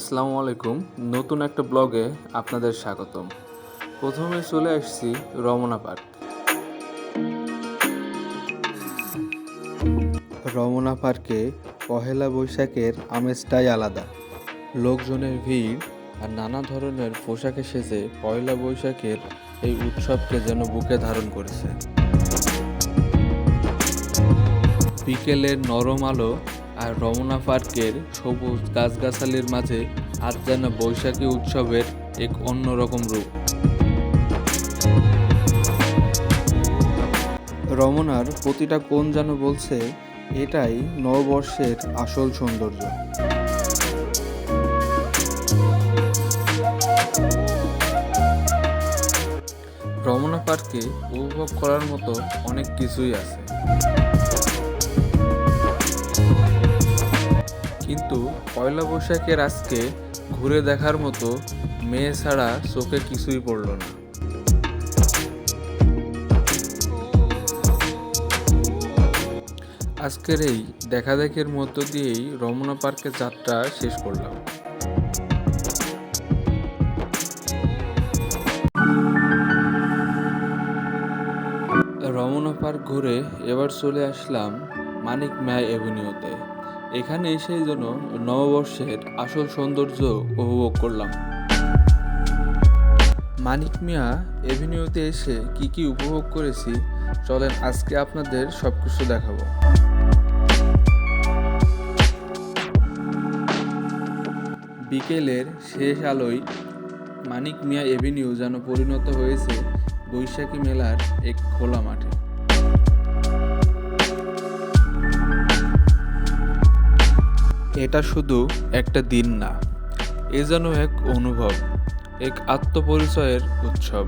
আসসালামু আলাইকুম। নতুন একটা ব্লগে আপনাদের স্বাগতম। প্রথমে চলে আসছি রমনা পার্ক। রমনা পার্কে পহেলা বৈশাখের আমেজটাই আলাদা। লোকজনের ভিড় আর নানা ধরনের পোশাকে সেজে পয়লা বৈশাখের এই উৎসবকে যেন বুকে ধারণ করেছে। বিকেলের নরম আলো আর রমনা পার্কের সবুজ গাছগাছালির মাঝে আজ যেন বৈশাখী উৎসবের এক অন্যরকম রূপ। রমনার প্রতিটা কোণ যেন বলছে এটাই নববর্ষের আসল সৌন্দর্য। রমনা পার্কে উপভোগ করার মতো অনেক কিছুই আছে, কিন্তু পয়লা বৈশাখের আজকে ঘুরে দেখার মতো মেয়ে ছাড়া চোখে কিছুই পড়ল না। আজকের এই দেখাদেখির মধ্য দিয়েই রমনা পার্কের যাত্রা শেষ করলাম। রমনা পার্ক ঘুরে এবার চলে আসলাম মানিক মিয়া এভিনিউতে। এখানে এসে যেন নববর্ষের আসল সৌন্দর্য উপভোগ করলাম। মানিক মিয়া এভিনিউতে এসে কি কি উপভোগ করেছি চলেন আজকে আপনাদের সবকিছু দেখাবো। বিকেলের শেষ আলোয় মানিক মিয়া এভিনিউ যেন পরিণত হয়েছে বৈশাখী মেলার এক খোলা মাঠে। এটা শুধু একটা দিন না, এ যেন এক অনুভব, এক আত্মপরিচয়ের উৎসব।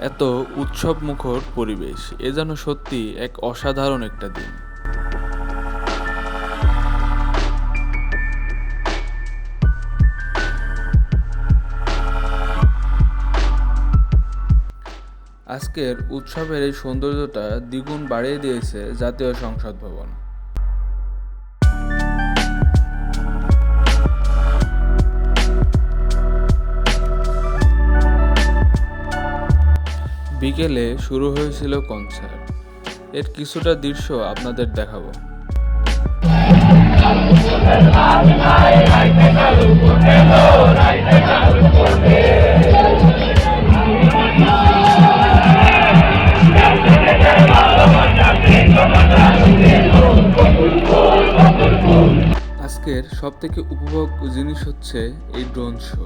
এত উৎসব মুখর পরিবেশ, এ যেন সত্যি এক অসাধারণ একটা দিন। আজকের উৎসবের এই সৌন্দর্যটা দ্বিগুণ বাড়িয়ে দিয়েছে জাতীয় সংসদ ভবন। বিকেলে শুরু হয়েছিল কনসার্ট, এর কিছুটা দৃশ্য আপনাদের দেখাবো। আজকের সব থেকে উপভোগ জিনিস হচ্ছে এই ড্রোন শো।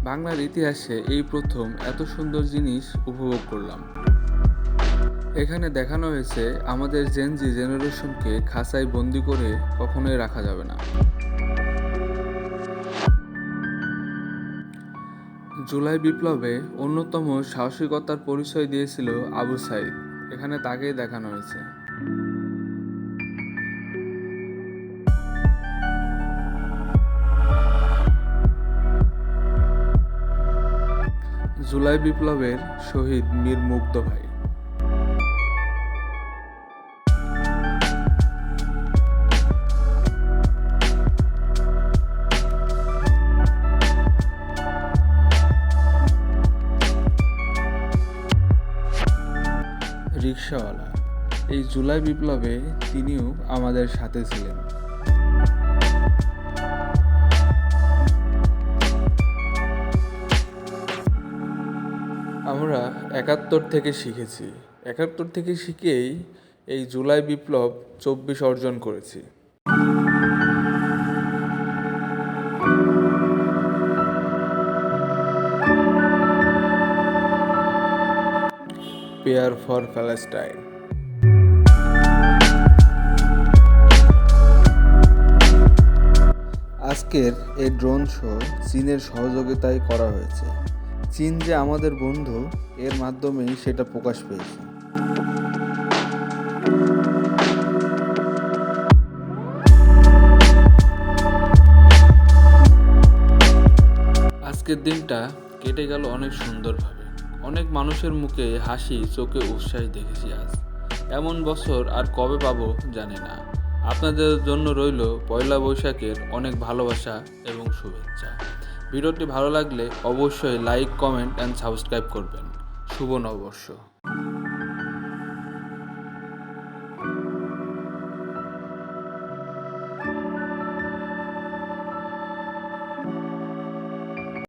বাংলার ইতিহাসে এই প্রথম এত সুন্দর জিনিস উপভোগ করলাম। এখানে দেখানো হয়েছে আমাদের জেনজি জেনারেশনকে খাঁচায় বন্দি করে কখনোই রাখা যাবে না। জুলাই বিপ্লবে অন্যতম সাহসিকতার পরিচয় দিয়েছিল আবু সাইদ, এখানে তাকেই দেখানো হয়েছে। জুলাই বিপ্লবের শহীদ মীর মুগ্ধ ভাই। রিকশাওয়ালা, এই জুলাই বিপ্লবে তিনিও আমাদের সাথে ছিলেন। আমরা ৭১ থেকে শিখেছি, ৭১ থেকে শিখেই এই জুলাই বিপ্লব ২৪ অর্জন করেছি। Pair for Palestine. আজকের এই ড্রোন শো চীনের সহযোগিতায় করা হয়েছে। চীন যে আমাদের বন্ধু, এর মাধ্যমেই সেটা প্রকাশ পেয়েছে। আজকের দিনটা কেটে গেল অনেক সুন্দরভাবে। অনেক মানুষের মুখে হাসি, চোখে উৎসাহ দেখেছি আজ। এমন বছর আর কবে পাবো জানি না। আপনাদের জন্য রইল পয়লা বৈশাখের অনেক ভালোবাসা এবং শুভেচ্ছা। ভিডিওটি ভালো লাগলে অবশ্যই লাইক, কমেন্ট অ্যান্ড সাবস্ক্রাইব করবেন। শুভ নববর্ষ।